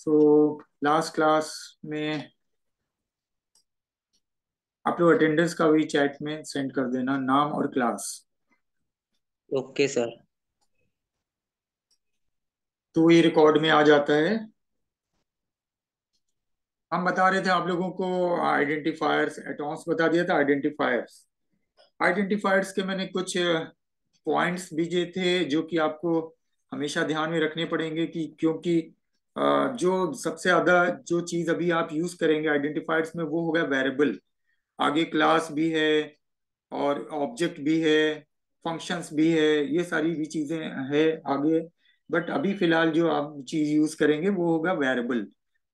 तो last class में आप लोग अटेंडेंस का भी चैट में सेंड कर देना, नाम और क्लास। Okay sir. तो ये रिकॉर्ड में आ जाता है। हम बता रहे थे आप लोगों को आइडेंटिफायर्स, एटॉम्स बता दिया था। आइडेंटिफायर्स आइडेंटिफायर्स के मैंने कुछ पॉइंट्स भेजे थे जो कि आपको हमेशा ध्यान में रखने पड़ेंगे, कि क्योंकि जो सबसे ज्यादा जो चीज अभी आप यूज करेंगे आइडेंटिफायर्स में वो होगा वेरिएबल। आगे क्लास भी है और ऑब्जेक्ट भी है, फंक्शंस भी है, ये सारी भी चीजें है आगे। बट अभी फिलहाल जो आप चीज यूज करेंगे वो होगा वेरिएबल।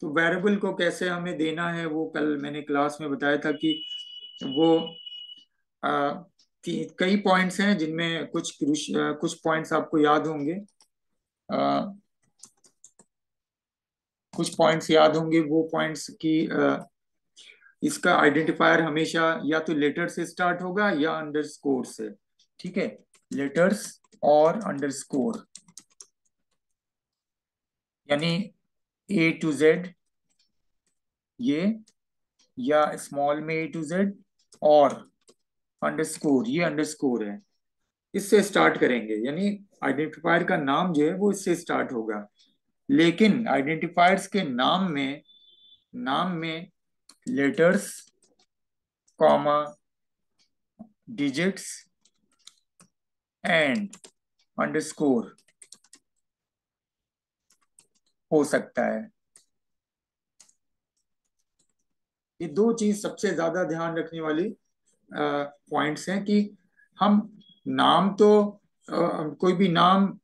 तो वेरिएबल को कैसे हमें देना है वो कल मैंने क्लास में बताया था कि वो आ, कई पॉइंट्स हैं जिनमें कुछ पॉइंट्स आपको याद होंगे। आ, कुछ पॉइंट्स याद होंगे, वो पॉइंट्स की इसका आइडेंटिफायर हमेशा या तो लेटर से स्टार्ट होगा या अंडरस्कोर से। ठीक है, लेटर्स और अंडरस्कोर, यानी A to Z ये, या स्मॉल में A to Z, और अंडरस्कोर, ये अंडरस्कोर है, इससे स्टार्ट करेंगे। यानी आइडेंटिफायर का नाम जो है वो इससे स्टार्ट होगा। लेकिन आइडेंटिफायर्स के नाम में letters, comma, digits and underscore हो सकता है। ये दो चीज सबसे ज्यादा ध्यान रखने वाली पॉइंट्स हैं कि हम नाम तो कोई भी नाम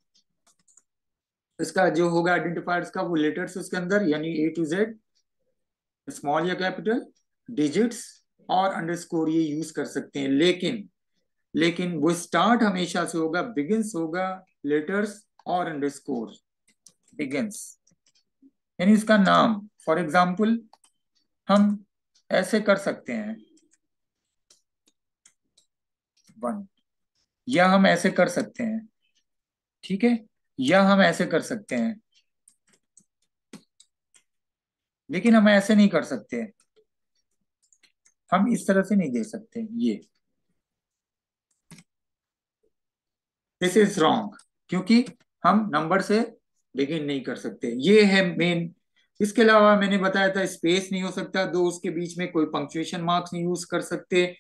इसका जो होगा आइडेंटिफायर्स का वो लेटर्स उसके अंदर, यानी A to Z, स्मॉल या कैपिटल, डिजिट्स और अंडरस्कोर ये यूज कर सकते हैं। लेकिन वो स्टार्ट हमेशा से होगा, बिगिंस होगा लेटर्स और अंडरस्कोर, बिगिंस। यानी इसका नाम फॉर एग्जाम्पल हम ऐसे कर सकते हैं 1, या हम ऐसे कर सकते हैं, ठीक है, या हम ऐसे कर सकते हैं। लेकिन हम ऐसे नहीं कर सकते, हम इस तरह से नहीं दे सकते ये, दिस इज रॉन्ग, क्योंकि हम नंबर से बिगिन नहीं कर सकते, ये है मेन। इसके अलावा मैंने बताया था स्पेस नहीं हो सकता, दो उसके बीच में कोई पंक्चुएशन मार्क्स नहीं यूज कर सकते।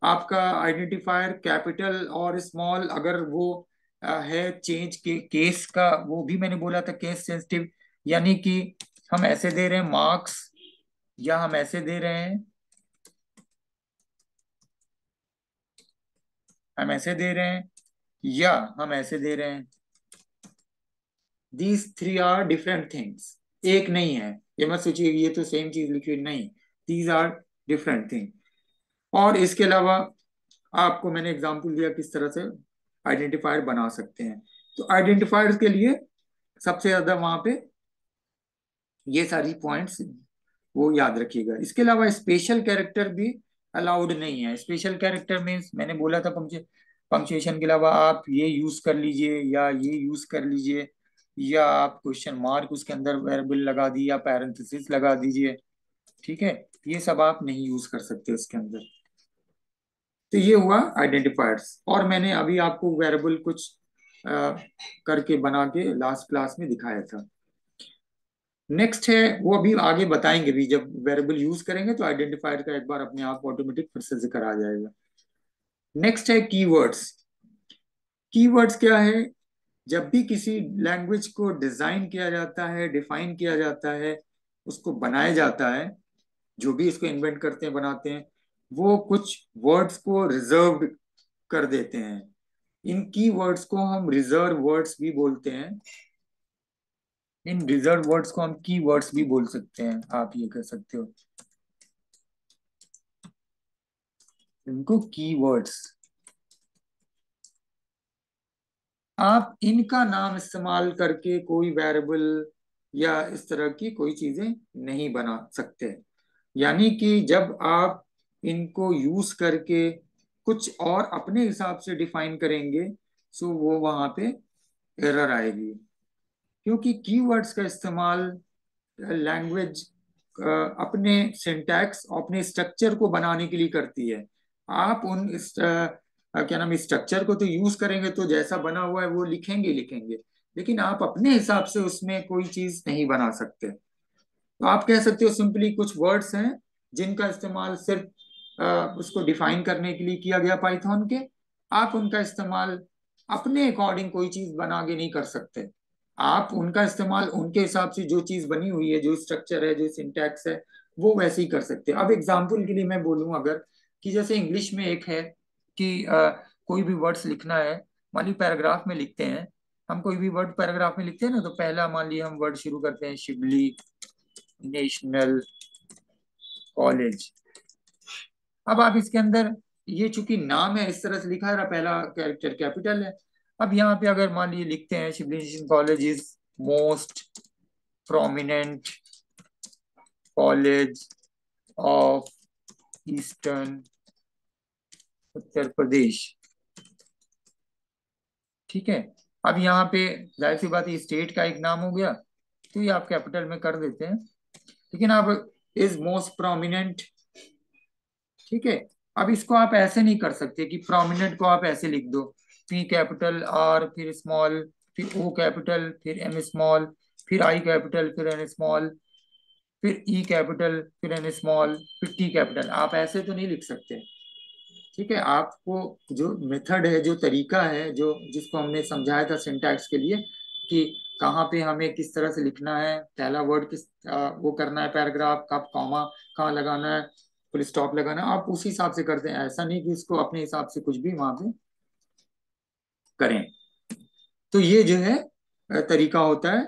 आपका आइडेंटिफायर कैपिटल और स्मॉल अगर वो है चेंज के केस का, वो भी मैंने बोला था केस सेंसिटिव। यानी कि हम ऐसे दे रहे हैं मार्क्स, या हम ऐसे दे रहे हैं, हम ऐसे दे रहे हैं, या हम ऐसे दे रहे हैं। These three are different things, एक नहीं है। ये मत सोचिए ये तो सेम चीज लिखी हुई, नहीं, दीज आर डिफरेंट थिंग। और इसके अलावा आपको मैंने एग्जांपल दिया किस तरह से आइडेंटिफायर बना सकते हैं। तो आइडेंटिफायर्स के लिए सबसे ज्यादा वहां पे ये सारी पॉइंट्स वो याद रखिएगा। इसके अलावा स्पेशल कैरेक्टर भी अलाउड नहीं है। स्पेशल कैरेक्टर मीन्स मैंने बोला था पंक्चुएशन के अलावा आप ये यूज कर लीजिए या ये यूज कर लीजिए, या आप क्वेश्चन मार्क उसके अंदर वेरिएबल लगा दी या पैरेंथेसिस लगा दीजिए। ठीक है, ये सब आप नहीं यूज कर सकते उसके अंदर। तो ये हुआ आइडेंटिफायर्स, और मैंने अभी आपको वेरिएबल कुछ करके बना के लास्ट क्लास में दिखाया था। नेक्स्ट है, वो अभी आगे बताएंगे भी, जब वेरिएबल यूज करेंगे तो आइडेंटिफायर का एक बार अपने आप ऑटोमेटिक फिर से जिक्र आ जाएगा। नेक्स्ट है कीवर्ड्स। कीवर्ड्स क्या है? जब भी किसी लैंग्वेज को डिजाइन किया जाता है, डिफाइन किया जाता है, उसको बनाया जाता है, जो भी इसको इन्वेंट करते हैं, बनाते हैं, वो कुछ वर्ड्स को रिजर्व्ड कर देते हैं। इन की वर्ड्स को हम रिजर्व वर्ड्स भी बोलते हैं। इन रिजर्व वर्ड्स को हम की वर्ड्स भी बोल सकते हैं, आप ये कह सकते हो इनको की वर्ड्स। आप इनका नाम इस्तेमाल करके कोई वेरिएबल या इस तरह की कोई चीजें नहीं बना सकते। यानी कि जब आप इनको यूज करके कुछ और अपने हिसाब से डिफाइन करेंगे, सो वो वहां पे एरर आएगी। क्योंकि कीवर्ड्स का इस्तेमाल लैंग्वेज अपने सिंटैक्स, अपने स्ट्रक्चर को बनाने के लिए करती है। आप उन क्या नाम, स्ट्रक्चर को तो यूज करेंगे, तो जैसा बना हुआ है वो लिखेंगे लिखेंगे, लेकिन आप अपने हिसाब से उसमें कोई चीज नहीं बना सकते। तो आप कह सकते हो सिंपली कुछ वर्ड्स हैं जिनका इस्तेमाल सिर्फ उसको डिफाइन करने के लिए किया गया पाइथन के। आप उनका इस्तेमाल अपने अकॉर्डिंग कोई चीज बना के नहीं कर सकते। आप उनका इस्तेमाल उनके हिसाब से जो चीज बनी हुई है, जो स्ट्रक्चर है, जो सिंटैक्स है, वो वैसे ही कर सकते हैं। अब एग्जाम्पल के लिए मैं बोलूं अगर, कि जैसे इंग्लिश में एक है कि कोई भी वर्ड्स लिखना है, मान ली पैराग्राफ में लिखते हैं, हम कोई भी वर्ड पैराग्राफ में लिखते हैं ना, तो पहला मान ली हम वर्ड शुरू करते हैं शिवली नेशनल कॉलेज। अब आप इसके अंदर, ये चूंकि नाम है इस तरह से लिखा है, पहला कैरेक्टर कैपिटल है। अब यहाँ पे अगर मान लीजिए लिखते हैं Shibli college is most prominent college of eastern Uttar Pradesh, ठीक है। अब यहाँ पे जाहिर सी बात है स्टेट का एक नाम हो गया, तो ये आप कैपिटल में कर देते हैं। लेकिन आप इज मोस्ट प्रोमिनेंट, ठीक है। अब इसको आप ऐसे नहीं कर सकते कि प्रोमिनेंट को आप ऐसे लिख दो, पी कैपिटल आर फिर स्मॉल फिर ओ कैपिटल फिर एम स्मॉल फिर आई कैपिटल फिर एन स्मॉल फिर ई कैपिटल फिर एन स्मॉल फिर टी कैपिटल, आप ऐसे तो नहीं लिख सकते। ठीक है, आपको जो मेथड है, जो तरीका है, जो जिसको हमने समझाया था सिंटैक्स के लिए, कि कहाँ पे हमें किस तरह से लिखना है, पहला वर्ड किस वो करना है, पैराग्राफ कब कॉमा कहाँ लगाना है, फुल स्टॉप लगाना है, आप उसी हिसाब से करते हैं। ऐसा नहीं कि इसको अपने हिसाब से कुछ भी वहां पे करें। तो ये जो है तरीका होता है।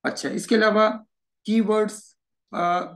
अच्छा, इसके अलावा कीवर्ड्स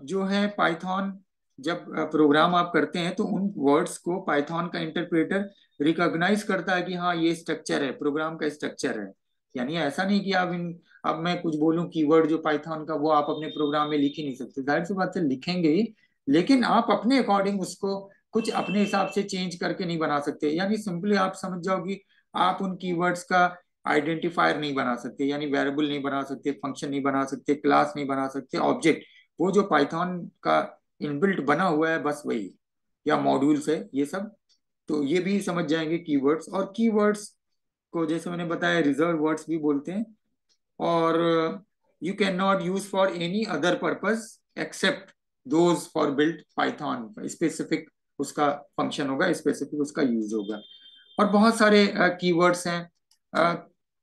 जो है पाइथन, जब प्रोग्राम आप करते हैं तो उन वर्ड्स को पाइथन का इंटरप्रेटर रिकॉग्नाइज करता है कि हाँ ये स्ट्रक्चर है, प्रोग्राम का स्ट्रक्चर है। यानी ऐसा नहीं कि आप इन, अब मैं कुछ बोलूं कीवर्ड जो पाइथन का, वो आप अपने प्रोग्राम में लिख ही नहीं सकते, जाहिर सी बात है लिखेंगे ही, लेकिन आप अपने अकॉर्डिंग उसको कुछ अपने हिसाब से चेंज करके नहीं बना सकते। यानी सिंपली आप समझ जाओ कि आप उन कीवर्ड्स का आइडेंटिफायर नहीं बना सकते, यानी वेरिएबल नहीं बना सकते, फंक्शन नहीं बना सकते, क्लास नहीं बना सकते, ऑब्जेक्ट, वो जो पाइथन का इनबिल्ट बना हुआ है बस वही, या मॉड्यूल्स है ये सब। तो ये भी समझ जाएंगे कीवर्ड्स। और कीवर्ड्स को जैसे मैंने बताया रिजर्व वर्ड्स भी बोलते हैं। और you can not use for any other purpose except those for built Python, specific उसका फंक्शन होगा, स्पेसिफिक उसका यूज होगा। और बहुत सारे कीवर्ड्स हैं। अ,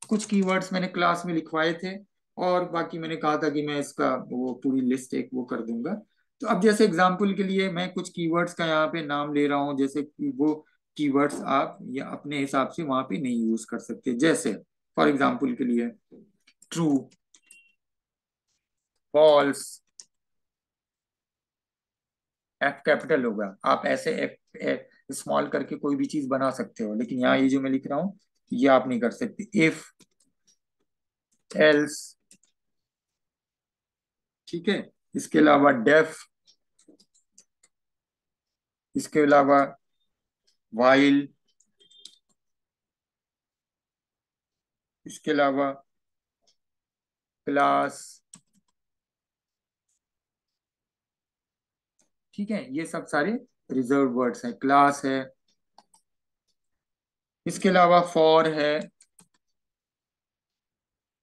कुछ कीवर्ड्स मैंने क्लास में लिखवाए थे, और बाकी मैंने कहा था कि मैं इसका वो पूरी लिस्ट एक वो कर दूंगा। तो अब जैसे एग्जांपल के लिए मैं कुछ कीवर्ड्स का यहाँ पे नाम ले रहा हूँ, जैसे कि वो कीवर्ड्स आप या अपने हिसाब से वहां पे नहीं यूज कर सकते। जैसे फॉर एग्जांपल के लिए ट्रू, फॉल्स, एफ कैपिटल होगा, आप ऐसे एफ स्मॉल करके कोई भी चीज बना सकते हो, लेकिन यहाँ ये जो मैं लिख रहा हूँ ये आप नहीं कर सकते। इफ, एल्स, ठीक है। इसके अलावा डेफ, इसके अलावा वाइल, इसके अलावा क्लास, ठीक है। ये सब सारे रिजर्व वर्ड्स हैं, क्लास है। इसके अलावा फॉर है,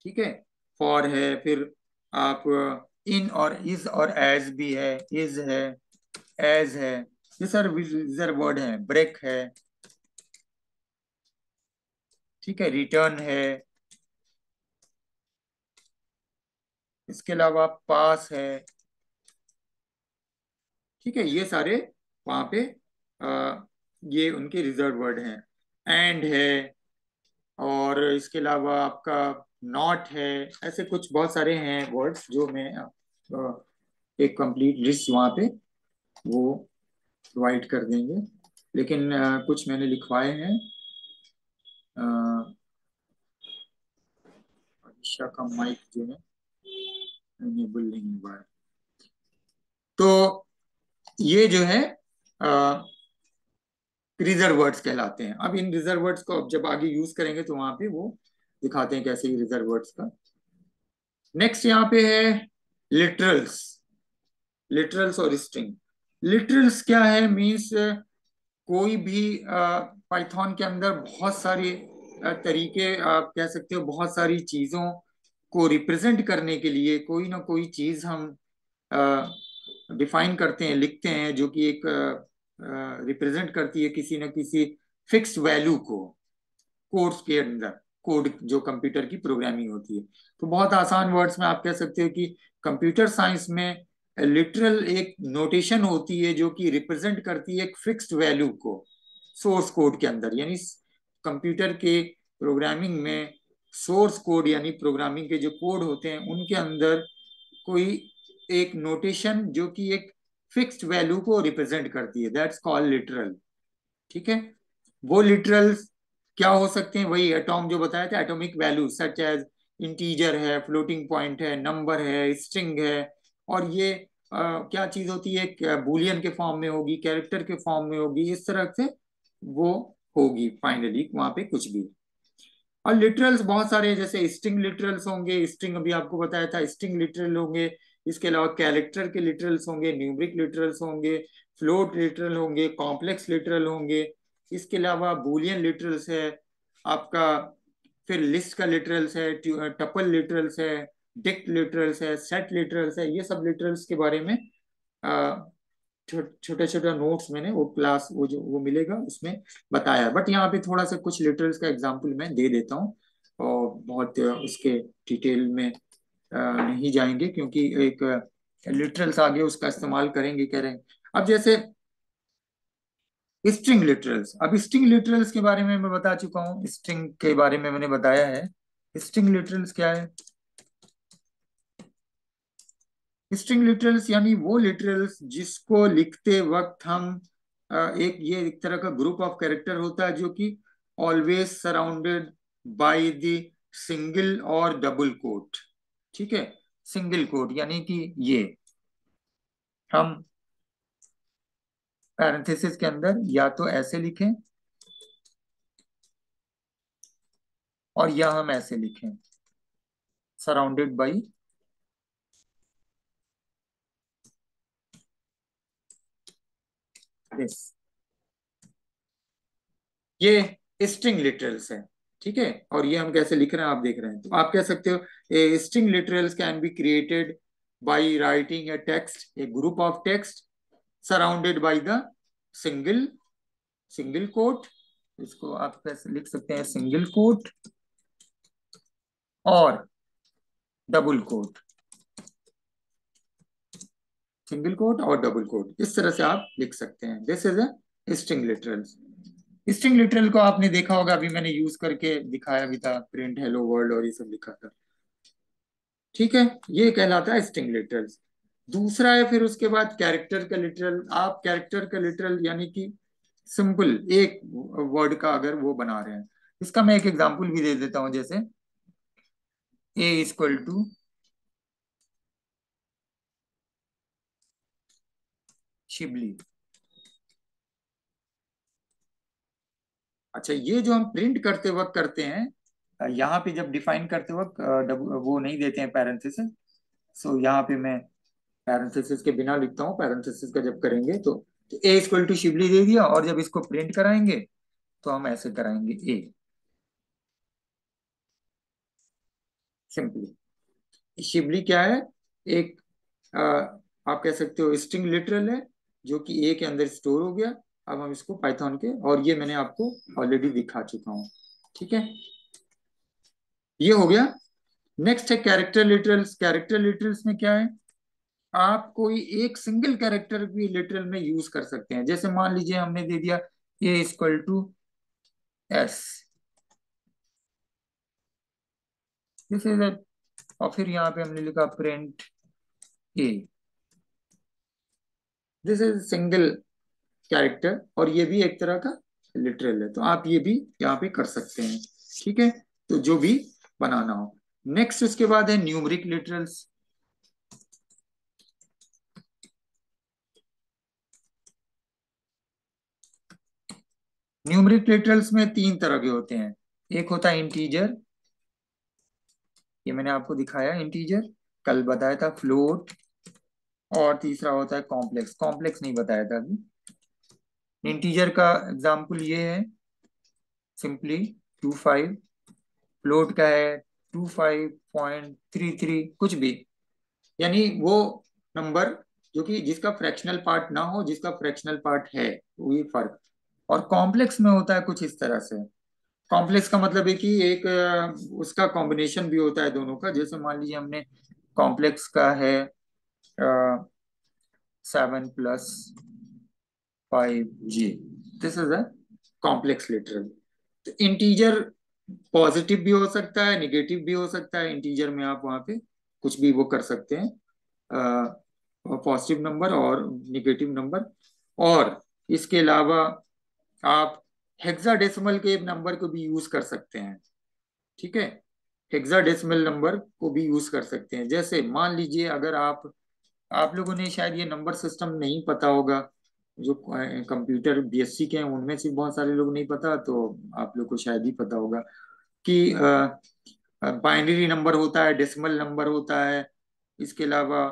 ठीक है, फॉर है। फिर आप इन और इज और एज भी है, इज है, एज है, ये सर रिजर्व वर्ड है। ब्रेक है, ठीक है, रिटर्न है। इसके अलावा पास है, ठीक है। ये सारे वहां पे ये उनके रिजर्व वर्ड हैं। एंड है, और इसके अलावा आपका नॉट है। ऐसे कुछ बहुत सारे हैं वर्ड्स जो मैं एक कंप्लीट लिस्ट वहां पे वो प्रोवाइड कर देंगे। लेकिन कुछ मैंने लिखवाए हैं। अनिशा का माइक जो है इनेबल नहीं हुआ है। तो ये जो है रिजर्व वर्ड्स कहलाते हैं। अब इन रिजर्व वर्ड्स को अब जब आगे यूज करेंगे तो वहां पे वो दिखाते हैं कैसे रिजर्व वर्ड्स का। नेक्स्ट यहाँ पे है लिटरल्स, लिटरल्स और स्ट्रिंग। लिटरल्स क्या है, मीन्स कोई भी पाइथन के अंदर बहुत सारे तरीके, आप कह सकते हो बहुत सारी चीजों को रिप्रेजेंट करने के लिए कोई ना कोई चीज हम डिफाइन करते हैं, लिखते हैं, जो कि एक रिप्रेजेंट करती है किसी न किसी फिक्स वैल्यू को कोड्स के अंदर। कोड जो कंप्यूटर की प्रोग्रामिंग होती है, तो बहुत आसान वर्ड्स में आप कह सकते हो कि कंप्यूटर साइंस में लिटरल एक नोटेशन होती है जो कि रिप्रेजेंट करती है एक फिक्स्ड वैल्यू को सोर्स कोड के अंदर। यानी कंप्यूटर के प्रोग्रामिंग में सोर्स कोड यानी प्रोग्रामिंग के जो कोड होते हैं उनके अंदर कोई एक नोटेशन जो कि एक फिक्स्ड वैल्यू को रिप्रेजेंट करती है, दैट्स कॉल्ड लिटरल। ठीक है। वो लिटरल्स क्या हो सकते हैं, वही एटॉम जो बताया था, atomic value such as integer है, फ्लोटिंग पॉइंट है, नंबर है, स्ट्रिंग है। और ये क्या चीज होती है, बुलियन के फॉर्म में होगी, कैरेक्टर के फॉर्म में होगी, इस तरह से वो होगी फाइनली वहां पे कुछ भी। और लिटरल्स बहुत सारे हैं, जैसे स्ट्रिंग लिटरल्स होंगे, स्ट्रिंग अभी आपको बताया था, स्ट्रिंग लिटरल होंगे। इसके अलावा कैरेक्टर के लिटरल्स होंगे, न्यूमरिक लिटरल्स होंगे, फ्लोट लिटरल होंगे, कॉम्प्लेक्स लिटरल होंगे। इसके अलावा बूलियन लिटरल्स है आपका, फिर लिस्ट का लिटरल्स है, टपल लिटरल्स है, डिक्ट लिटरल्स है, सेट लिटरल्स है। ये सब लिटरल्स के बारे में छोटा छोटा नोट्स मैंने वो क्लास वो जो वो मिलेगा उसमें बताया है। बट यहाँ पे थोड़ा सा कुछ लिटरल्स का एग्जांपल मैं दे देता हूँ, और बहुत उसके डिटेल में नहीं जाएंगे, क्योंकि एक लिटरल्स आगे उसका इस्तेमाल करेंगे कह रहे हैं। अब जैसे स्ट्रिंग लिटरल्स, अब स्ट्रिंग लिटरल्स के बारे में मैं बता चुका हूँ, स्ट्रिंग के बारे में मैंने बताया है। स्ट्रिंग लिटरल्स क्या है? स्ट्रिंग लिटरल्स यानी वो लिटरल्स जिसको लिखते वक्त हम एक तरह का ग्रुप ऑफ कैरेक्टर होता है जो कि always surrounded by the single और डबल कोट। ठीक है। सिंगल कोट यानी कि ये हम पैरेंथेसिस के अंदर या तो ऐसे लिखें और या हम ऐसे लिखें, सराउंडेड बाई दिस। ये स्ट्रिंग लिटरल्स है। ठीक है। और ये हम कैसे लिख रहे हैं आप देख रहे हैं, तो आप कह सकते हो string literals can be created by writing a text, A group of text surrounded by the single single quote. इसको आप कैसे लिख सकते हैं, सिंगल कोट और डबल कोट, सिंगल कोट और डबल कोट, इस तरह से आप लिख सकते हैं। This is a string literals. String literal को आपने देखा होगा, अभी मैंने यूज करके दिखाया भी था, प्रिंट हेलो वर्ल्ड और ये सब लिखा था। ठीक है। ये कहलाता है स्ट्रिंग लिटरल्स। दूसरा है फिर उसके बाद कैरेक्टर का लिटरल। आप कैरेक्टर का लिटरल यानी कि सिंपल एक वर्ड का अगर वो बना रहे हैं, इसका मैं एक एग्जांपल भी दे देता हूं, जैसे ए इक्वल टू शिबली। अच्छा, ये जो हम प्रिंट करते वक्त करते हैं, यहाँ पे जब डिफाइन करते वक्त वो नहीं देते हैं पैरेंथेसिस। सो यहाँ पे मैं पैरेंथेसिस के बिना लिखता हूँ, पैरेंथेसिस का जब करेंगे तो ए इक्वल टू शिबली दे दिया, और जब इसको प्रिंट कराएंगे तो हम ऐसे कराएंगे ए, सिंपली। शिबली क्या है? एक आप कह सकते हो स्ट्रिंग लिटरल है जो कि ए के अंदर स्टोर हो गया। अब हम इसको पाइथन के, और ये मैंने आपको ऑलरेडी दिखा चुका हूँ। ठीक है। ये हो गया। नेक्स्ट है कैरेक्टर लिटरल्स। कैरेक्टर लिटरल्स में क्या है, आप कोई एक सिंगल कैरेक्टर भी लिटरल में यूज कर सकते हैं। जैसे मान लीजिए हमने दे दिया a equal to s, this is it. और फिर यहाँ पे हमने लिखा print a, this is single character, और ये भी एक तरह का लिटरल है, तो आप ये भी यहाँ पे कर सकते हैं। ठीक है। तो जो भी बनाना हो। नेक्स्ट उसके बाद है न्यूमरिक लिटरल्स। न्यूमरिक लिटरल्स में तीन तरह के होते हैं। एक होता है इंटीजर, ये मैंने आपको दिखाया इंटीजर। कल बताया था फ्लोट, और तीसरा होता है कॉम्प्लेक्स। कॉम्प्लेक्स नहीं बताया था अभी। इंटीजर का एग्जाम्पल ये है, सिंपली 25। फ्लोट का है 25.33, कुछ भी, यानी वो नंबर जो कि जिसका फ्रैक्शनल पार्ट ना हो, जिसका फ्रैक्शनल पार्ट है, वही फर्क। और कॉम्प्लेक्स में होता है कुछ इस तरह से। कॉम्प्लेक्स का मतलब है कि एक उसका कॉम्बिनेशन भी होता है दोनों का। जैसे मान लीजिए हमने कॉम्प्लेक्स का है 7 + 5G, this is a complex literal. तो इंटीजर पॉजिटिव भी हो सकता है, निगेटिव भी हो सकता है। इंटीजर में आप वहां पे कुछ भी वो कर सकते हैं, पॉजिटिव नंबर और निगेटिव नंबर। और इसके अलावा आप हेक्साडेसिमल के नंबर को भी यूज कर सकते हैं। ठीक है, हेक्साडेसिमल नंबर को भी यूज कर सकते हैं। जैसे मान लीजिए अगर आप लोगों ने शायद ये नंबर सिस्टम नहीं पता होगा, जो कंप्यूटर बीएससी के हैं उनमें से बहुत सारे लोग नहीं पता, तो आप लोग को शायद ही पता होगा कि बाइनरी नंबर होता है, डेसिमल नंबर होता है, इसके अलावा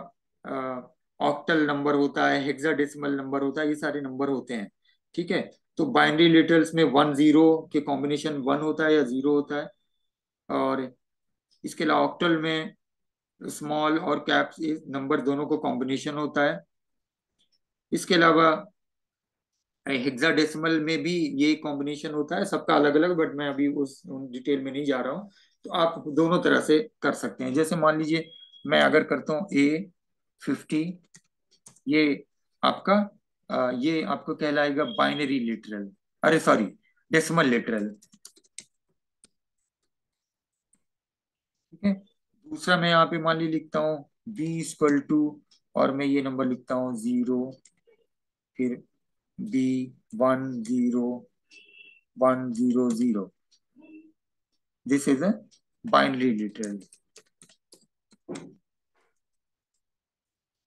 ऑक्टल नंबर होता है, हेक्साडेसिमल नंबर होता है, ये सारे नंबर होते हैं। ठीक है, तो बाइनरी लिटरल्स में 1 0 के कॉम्बिनेशन 1 होता है या 0 होता है। और इसके अलावा ऑक्टल में स्मॉल और कैप्स नंबर दोनों को कॉम्बिनेशन होता है। इसके अलावा हेक्साडेसिमल में भी ये कॉम्बिनेशन होता है, सबका अलग अलग, बट मैं अभी उस डिटेल में नहीं जा रहा हूँ। तो आप दोनों तरह से कर सकते हैं। जैसे मान लीजिए मैं अगर करता हूँ A50, ये आपका ये आपको कहलाएगा बाइनरी लिटरल, अरे सॉरी, डेसिमल लिटरल। ठीक है, दूसरा मैं यहाँ पे मान ली लिखता हूँ B = और मैं ये नंबर लिखता हूँ 0, फिर B10 1 0 0, this is a binary literal.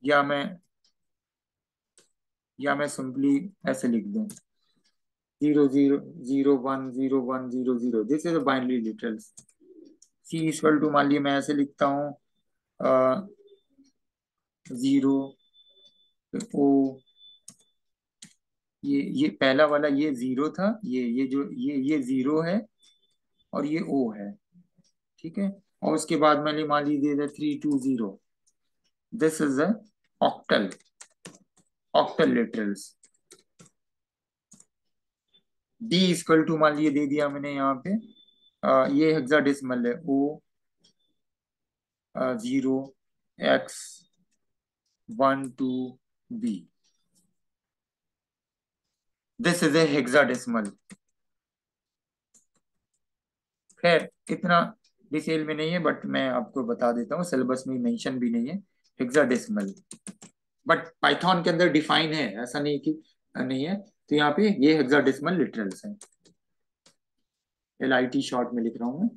या मैं या मैं सिंपली ऐसे लिख दूं 0 0 0 1 0 1 0 0, this is a binary literal. C = मान लिया मैं ऐसे लिखता हूँ 0 O, ये पहला वाला ये 0 था, ये जो ये 0 है और ये O है। ठीक है, और उसके बाद मैंने मान लीजिए 3 2 0, this is a octal, octal literals. D = मान लीजिए दे दिया मैंने यहाँ पे, ये हेक्साडेसिमल है O0X12B, this is a hexadecimal. खैर इतना डिटेल में नहीं है, बट मैं आपको बता देता हूँ, सिलेबस में मेंशन भी नहीं है हेक्साडेसिमल, बट पाइथन के अंदर डिफाइन है, ऐसा नहीं कि नहीं है। तो यहाँ पे ये हेक्साडेसिमल लिटरल्स हैं, LIT शॉर्ट में लिख रहा हूँ मैं।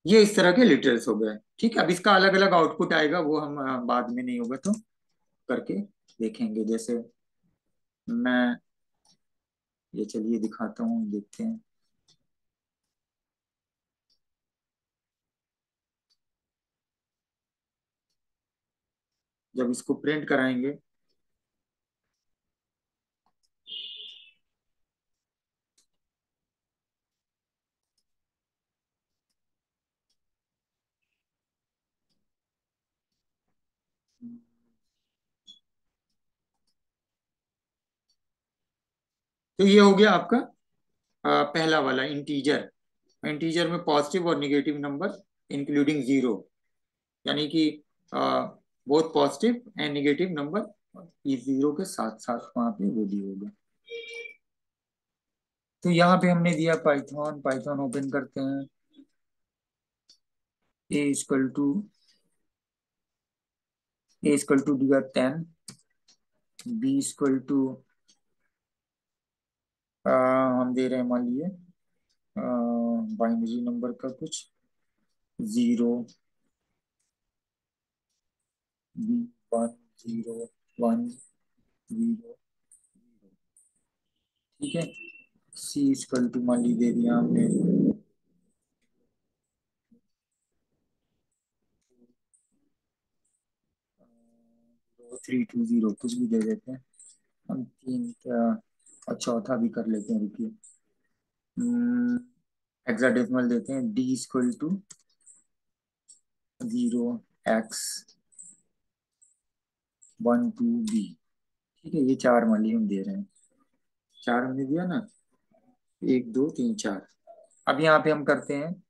ये इस तरह के लिटरल्स हो गए। ठीक है, अब इसका अलग अलग आउटपुट आएगा, वो हम बाद में नहीं होगा तो करके देखेंगे। जैसे मैं ये चलिए दिखाता हूँ, देखते हैं। जब इसको प्रिंट कराएंगे तो ये हो गया आपका पहला वाला इंटीजर। इंटीजर में पॉजिटिव और निगेटिव नंबर इंक्लूडिंग 0, यानी कि both positive and negative number, ये 0 के साथ साथ वहां पे वो भी होगा। तो यहाँ पे हमने दिया पाइथन, पाइथन ओपन करते हैं। A = दिया 10, B = हम दे रहे हैं मान लीजिए बाइनरी नंबर का कुछ 0 B 10 1 0। ठीक है, C = मान लीजिए दे दिया हमने 320 कुछ भी दे देते हैं हम, तीन क्या, और चौथा भी कर लेते हैं, रुकिए। हेक्साडेसिमल देते हैं, D=0x12B। ठीक है, ये चार मान ली हम दे रहे हैं, चार हमने दिया ना, 1 2 3 4। अब यहाँ पे हम करते हैं,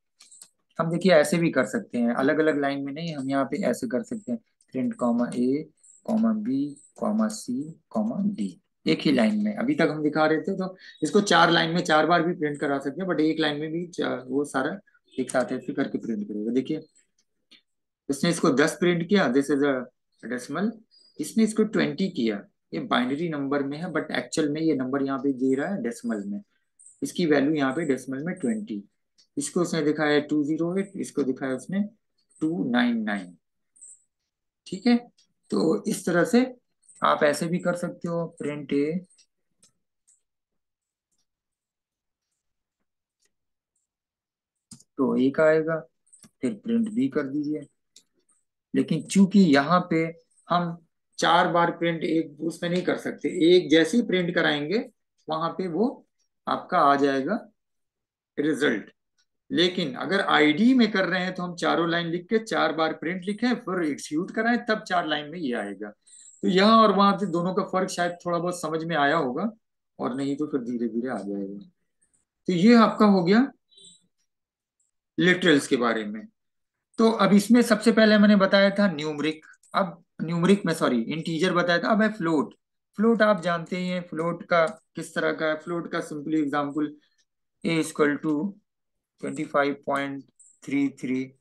हम देखिए ऐसे भी कर सकते हैं, अलग अलग लाइन में नहीं, हम यहाँ पे ऐसे कर सकते हैं, प्रिंट कॉमा ए comma B comma C comma D, एक ही लाइन में। अभी तक हम दिखा रहे थे तो इसको चार लाइन में चार बार भी प्रिंट करा सकते हैं, बट एक लाइन में भी वो सारा एक साथ ऐसे करके प्रिंट करेगा। देखिए इसने इसको 10 प्रिंट किया, दिस इज अ डेसिमल। इसने इसको 20 किया, ये बाइनरी नंबर में है बट एक्चुअल में ये नंबर यहाँ पे दे रहा है डेसिमल में, इसकी वैल्यू यहाँ पे डेसिमल में 20। इसको उसने दिखाया 208, इसको दिखाया उसने 299। ठीक है, तो इस तरह से आप ऐसे भी कर सकते हो, प्रिंट ए तो एक आएगा, फिर प्रिंट बी कर दीजिए। लेकिन चूंकि यहाँ पे हम चार बार प्रिंट एक उसमें नहीं कर सकते, एक जैसे ही प्रिंट कराएंगे वहां पे वो आपका आ जाएगा रिजल्ट। लेकिन अगर आईडी में कर रहे हैं तो हम चारों लाइन लिख के चार बार प्रिंट लिखें फिर एग्जीक्यूट कराएं, तब चार लाइन में ये आएगा। तो यहाँ और वहां से दोनों का फर्क शायद थोड़ा बहुत समझ में आया होगा, और नहीं तो फिर धीरे धीरे आ जाएगा। तो ये आपका हो गया लिटरल्स के बारे में। तो अब इसमें सबसे पहले मैंने बताया था न्यूमरिक, अब न्यूमरिक में सॉरी इंटीजर बताया था, अब है फ्लोट। फ्लोट आप जानते ही हैं, फ्लोट का किस तरह का है, फ्लोट का सिंपली एग्जांपल A=25.33।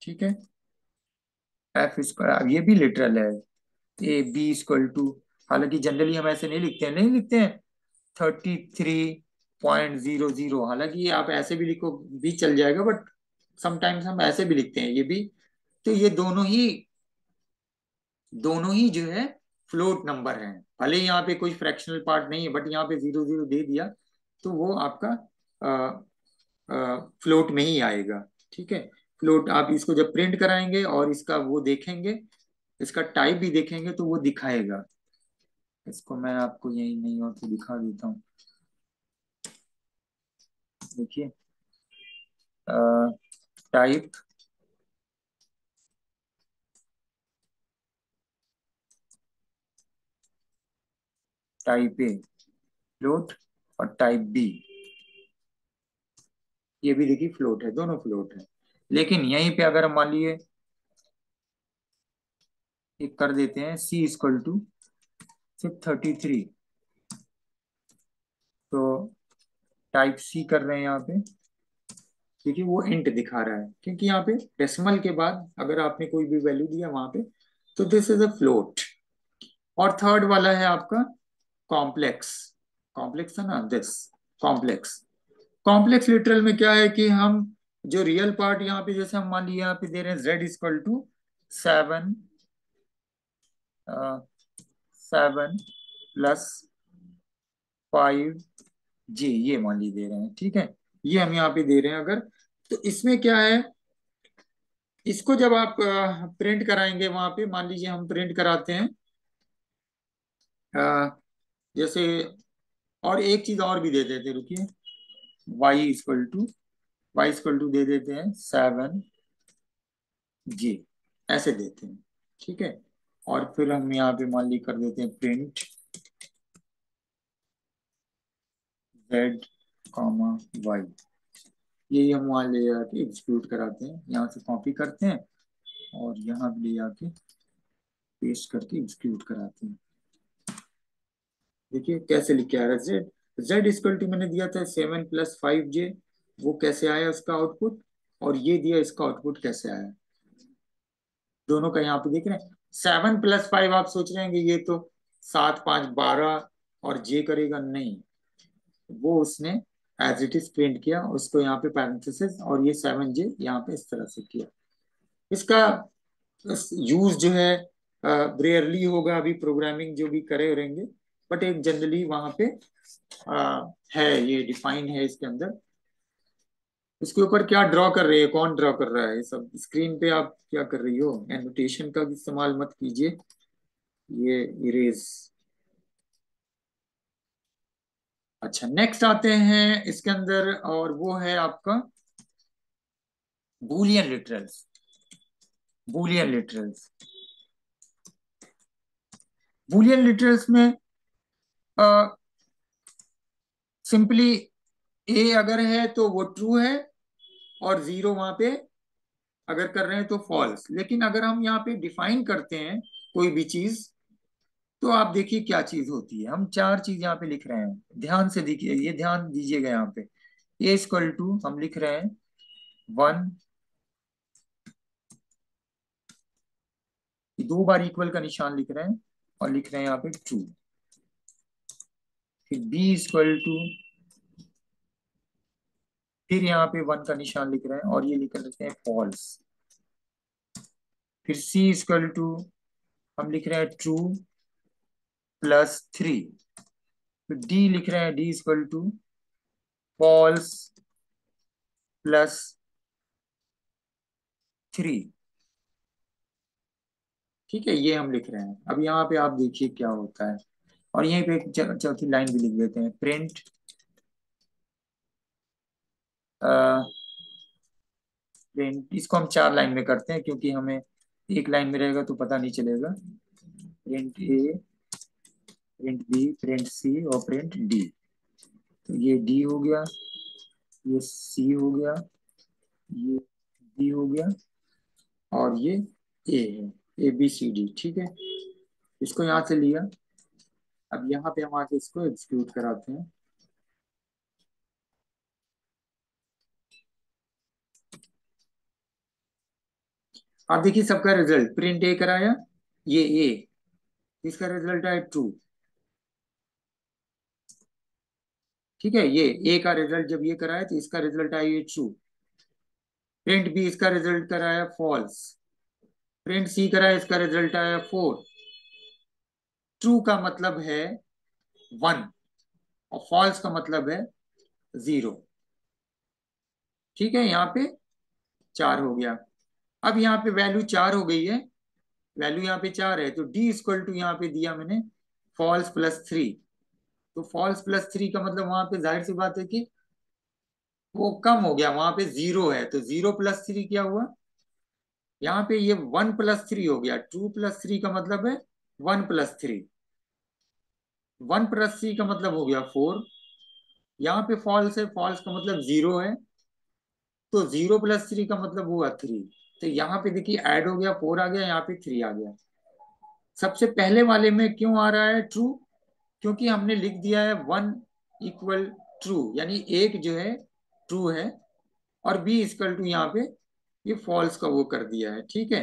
ठीक है, F², अब ये भी लिटरल है। AB=, हालांकि जनरली हम ऐसे नहीं लिखते हैं 33.00, हालांकि ये आप ऐसे भी लिखो भी चल जाएगा, बट समटाइम्स हम ऐसे भी लिखते हैं ये भी। तो ये दोनों ही जो है फ्लोट नंबर हैं, भले ही यहाँ पे कोई फ्रैक्शनल पार्ट नहीं है बट यहाँ पे 00 दे दिया तो वो आपका फ्लोट में ही आएगा। ठीक है, फ्लोट आप इसको जब प्रिंट कराएंगे और इसका वो देखेंगे, इसका टाइप भी देखेंगे तो वो दिखाएगा। इसको मैं आपको यही नहीं और तो दिखा देता हूँ, देखिए टाइप, टाइप ए फ्लोट और टाइप बी, ये भी देखिए फ्लोट है, दोनों फ्लोट है। लेकिन यहीं पे अगर हम मान लिए एक कर देते हैं C=, सिर्फ 33, तो टाइप सी कर रहे हैं यहाँ पे, क्योंकि वो इंट दिखा रहा है, क्योंकि यहाँ पे डेसिमल के बाद अगर आपने कोई भी वैल्यू दिया वहां पे तो दिस इज अ फ्लोट। और थर्ड वाला है आपका कॉम्प्लेक्स, कॉम्प्लेक्स है ना, दिस कॉम्प्लेक्स। कॉम्प्लेक्स लिटरल में क्या है कि हम जो रियल पार्ट यहाँ पे, जैसे हम मान लिया यहाँ पे दे रहे हैं Z=7, 7+5J, ये मान ली दे रहे हैं। ठीक है, ये हम यहाँ पे दे रहे हैं अगर, तो इसमें क्या है, इसको जब आप प्रिंट कराएंगे वहां पे, मान लीजिए हम प्रिंट कराते हैं जैसे, और एक चीज और भी दे देते, रुकिए, y=, दे देते हैं 7J, ऐसे देते हैं। ठीक है, और फिर हम यहाँ पे मान ली कर देते हैं प्रिंट Z, Y, हम वहां ले आके एग्जीक्यूट कराते हैं, यहाँ से कॉपी करते हैं और यहाँ भी ले आके पेस्ट करके एग्जीक्यूट कराते हैं। देखिए कैसे लिख के आ रहा है, Z मैंने दिया था 7+5J, वो कैसे आया उसका आउटपुट, और ये दिया इसका आउटपुट कैसे आया, दोनों का यहाँ पे देख रहे हैं। 7+5 आप सोच रहे हैं कि ये तो 7 5 12 और J करेगा, नहीं, वो उसने एज इट इज प्रिंट किया, उसको यहाँ पे पैरेंथेसिस और ये 7J यहाँ पे इस तरह से किया। इसका यूज जो है रेयरली होगा अभी प्रोग्रामिंग जो भी करे रहेंगे, बट एक जनरली वहां पे है, ये डिफाइन है इसके अंदर। इसके ऊपर क्या ड्रॉ कर रहे हैं, कौन ड्रॉ कर रहा है ये सब, स्क्रीन पे आप क्या कर रही हो, एनोटेशन का इस्तेमाल मत कीजिए, ये इरेज। अच्छा, नेक्स्ट आते हैं इसके अंदर, और वो है आपका Boolean literals. Boolean literals, Boolean literals में सिंपली ए अगर है तो वो ट्रू है, और जीरो वहां पे अगर कर रहे हैं तो फॉल्स। लेकिन अगर हम यहाँ पे डिफाइन करते हैं कोई भी चीज, तो आप देखिए क्या चीज होती है। हम चार चीज यहाँ पे लिख रहे हैं, ध्यान से देखिए, ये ध्यान दीजिएगा। यहाँ पे ए इक्वल टू हम लिख रहे हैं 1, दो बार इक्वल का निशान लिख रहे हैं, और लिख रहे हैं यहाँ पे ट्रू। फिर बी इक्वल टू, फिर यहाँ पे 1 का निशान लिख रहे हैं, और ये लिख लेते हैं फॉल्स। फिर सी इक्वल टू हम लिख रहे हैं ट्रू प्लस 3। फिर डी लिख रहे हैं D equal to false plus 3। ठीक है, ये हम लिख रहे हैं। अब यहाँ पे आप देखिए क्या होता है। और यहीं पे एक चौथी लाइन भी लिख देते हैं, प्रिंट प्रिंट। इसको हम 4 लाइन में करते हैं, क्योंकि हमें एक लाइन में रहेगा तो पता नहीं चलेगा। प्रिंट ए, प्रिंट बी, प्रिंट सी और प्रिंट डी। तो ये डी हो गया, ये सी हो गया, ये बी हो गया, और ये ए है, ए बी सी डी। ठीक है, इसको यहाँ से लिया। अब यहाँ पे हम आके इसको एग्जीक्यूट कराते हैं। आप देखिए सबका रिजल्ट, प्रिंट ए कराया, ये ए, इसका रिजल्ट आया ट्रू। ठीक है, ये ए का रिजल्ट जब ये कराया तो इसका रिजल्ट आया ये ट्रू। प्रिंट बी, इसका रिजल्ट कराया फॉल्स। प्रिंट सी कराया, इसका रिजल्ट आया 4। ट्रू का मतलब है 1, और फॉल्स का मतलब है 0। ठीक है, यहाँ पे 4 हो गया। अब यहाँ पे वैल्यू 4 हो गई है, वैल्यू यहाँ पे 4 है, तो डी इक्वल टू यहाँ पे दिया मैंने फॉल्स प्लस 3। तो फॉल्स प्लस 3 का मतलब वहां पे जाहिर सी बात है कि वो कम हो गया, वहां पे 0 है, तो 0 प्लस 3 क्या हुआ, यहाँ पे ये 1 प्लस 3 हो गया। 2 प्लस 3 का मतलब है 1 प्लस 3। 1 प्लस 3 का मतलब हो गया 4। यहाँ पे फॉल्स है, फॉल्स का मतलब 0 है, तो 0 प्लस 3 का मतलब हुआ 3। तो यहाँ पे देखिए ऐड हो गया, 4 आ गया, यहाँ पे 3 आ गया। सबसे पहले वाले में क्यों आ रहा है ट्रू, क्योंकि हमने लिख दिया है 1 ट्रू, यानी एक जो है ट्रू है, और बी इक्वल टू यहाँ पे ये फॉल्स का वो कर दिया है। ठीक है,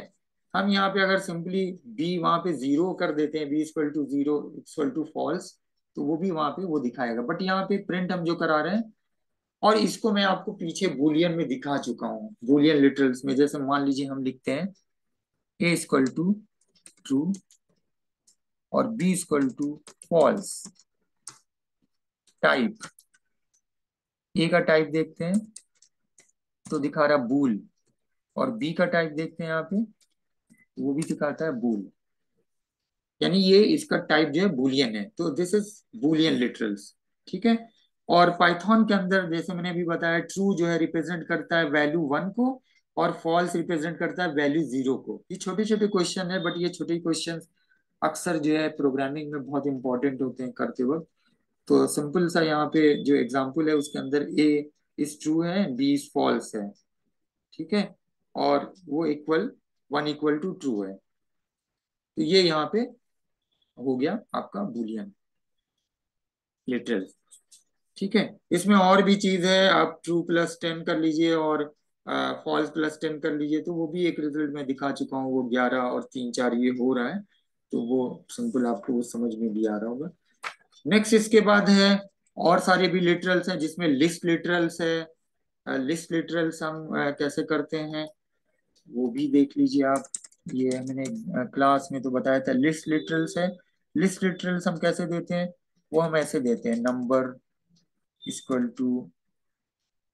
हम यहाँ पे अगर सिंपली बी वहां पे 0 कर देते हैं, B equal to 0 equal to false, तो वो भी वहां पे वो दिखाएगा। बट यहाँ पे प्रिंट हम जो करा रहे हैं, और इसको मैं आपको पीछे बूलियन में दिखा चुका हूँ, बूलियन लिटरल्स में। जैसे मान लीजिए हम लिखते हैं ए इक्वल टू ट्रू और b equal to false. Type, a का टाइप देखते हैं तो दिखा रहा बूल, और बी का टाइप देखते हैं यहाँ पे, वो भी दिखाता है बूल। यानी ये इसका टाइप जो है बूलियन है, तो दिस इज बूलियन लिटरल्स। ठीक है, और पाइथन के अंदर जैसे मैंने अभी बताया, ट्रू जो है रिप्रेजेंट करता है वैल्यू 1 को, और फॉल्स रिप्रेजेंट करता है वैल्यू 0 को। ये छोटे छोटे क्वेश्चन है, बट ये छोटे क्वेश्चन अक्सर जो है प्रोग्रामिंग में बहुत इंपॉर्टेंट होते हैं करते वक्त। तो सिंपल सा यहाँ पे जो एग्जांपल है उसके अंदर ए इज ट्रू है, बी इज फॉल्स है। ठीक है, और वो इक्वल 1 इक्वल टू ट्रू है। तो ये यहाँ पे हो गया आपका बूलियन लिटरल। ठीक है, इसमें और भी चीज है, आप ट्रू+10 कर लीजिए और फॉल्स+10 कर लीजिए, तो वो भी एक रिजल्ट में दिखा चुका हूँ। वो 11 और 3 4 ये हो रहा है, तो वो सिंपल आपको वो समझ में भी आ रहा होगा। नेक्स्ट इसके बाद है, और सारे भी लिटरल्स हैं, जिसमें लिस्ट लिटरल्स है। लिस्ट लिटरल्स हम कैसे करते हैं वो भी देख लीजिए आप। ये मैंने क्लास में तो बताया था, लिस्ट लिटरल्स है। लिस्ट लिटरल्स हम कैसे देते हैं, वो हम ऐसे देते हैं, नंबर इक्वल टू,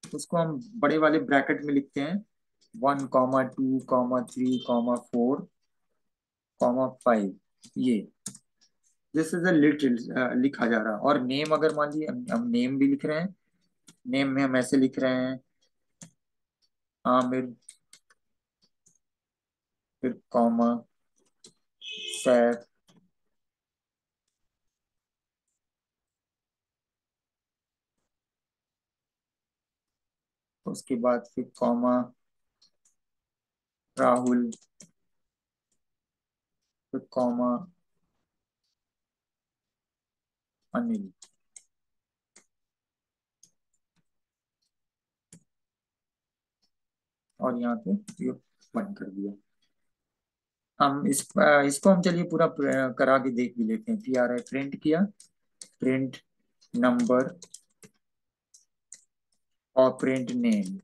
उसको हम बड़े वाले ब्रैकेट में लिखते हैं, 1 कॉमा 2 कॉमा 3 कॉमा 4 कॉमा 5। ये दिस इज अ लिटिल लिखा जा रहा है। और नेम अगर मान लीजिए हम नेम भी लिख रहे हैं, नेम में हम ऐसे लिख रहे हैं आमिर, फिर कॉमा सैफ, उसके बाद फिर कॉमा राहुल, फिर कॉमा अनिल। और यहाँ पे ये बंद कर दिया। हम इसको हम चलिए पूरा करा के देख भी लेते हैं। पी आर आई प्रिंट किया, प्रिंट नंबर और प्रिंट नेम,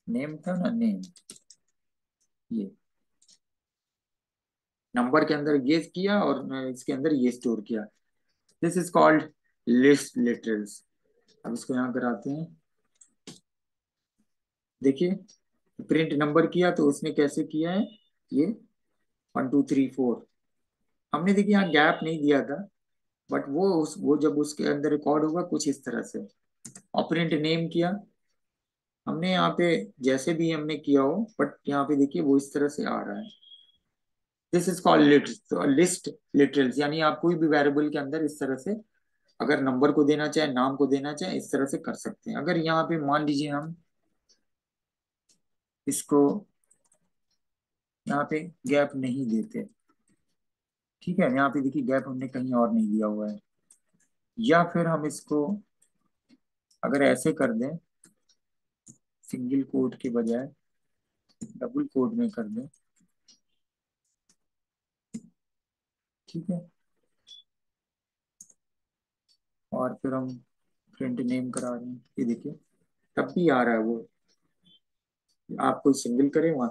नेम था ना नेम, ये नंबर के अंदर ये किया और इसके अंदर ये स्टोर किया। This is called list literals. अब इसको यहाँ कराते हैं। देखिए प्रिंट नंबर किया तो उसने कैसे किया है, ये 1 2 3 4। हमने देखिए यहाँ गैप नहीं दिया था, बट वो जब उसके अंदर रिकॉर्ड होगा कुछ इस तरह से। और प्रिंट नेम किया हमने यहाँ पे, जैसे भी हमने किया हो, बट यहाँ पे देखिए वो इस तरह से आ रहा है। This is called list literals, यानी आप कोई भी वेरिएबल के अंदर इस तरह से अगर नंबर को देना चाहे, नाम को देना चाहे, इस तरह से कर सकते हैं। अगर यहाँ पे मान लीजिए हम इसको यहाँ पे गैप नहीं देते, ठीक है, यहाँ पे देखिए गैप हमने कहीं और नहीं दिया हुआ है, या फिर हम इसको अगर ऐसे कर दें, सिंगल कोट के बजाय डबल कोट में कर दें, ठीक है, और फिर हम प्रिंट नेम करा रहे हैं, ये देखिए तब भी आ रहा है वो, आप कोई सिंगल करें वहां।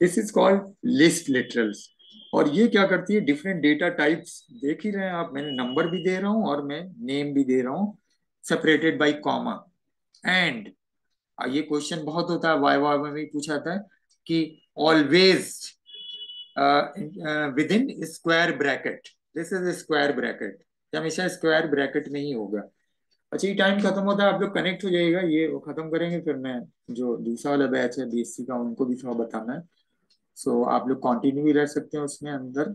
This is called list literals. और ये क्या करती है, डिफरेंट डेटा टाइप्स देख ही रहे हैं आप, मैंने नंबर भी दे रहा हूँ और मैं नेम भी दे रहा हूँ, सेपरेटेड बाय कॉमा एंड। ये क्वेश्चन बहुत होता है, वाई वाई में भी पूछा था कि always with in square bracket, this is square bracket, हमेशा स्क्वायर ब्रैकेट में ही होगा। अच्छा ये टाइम खत्म होता है, आप लोग कनेक्ट हो जाइएगा, ये वो खत्म करेंगे फिर मैं जो दूसरा वाला बैच है बीएससी का उनको भी थोड़ा बताना है। सो आप लोग कंटिन्यू भी रह सकते हैं उसमें अंदर,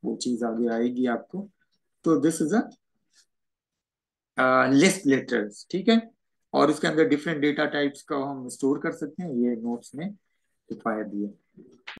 वो चीज आगे आएगी आपको। तो this is a list letters, ठीक है। और उसके अंदर डिफरेंट डेटा टाइप्स का हम स्टोर कर सकते हैं, ये नोट्स में दिखाया दिया।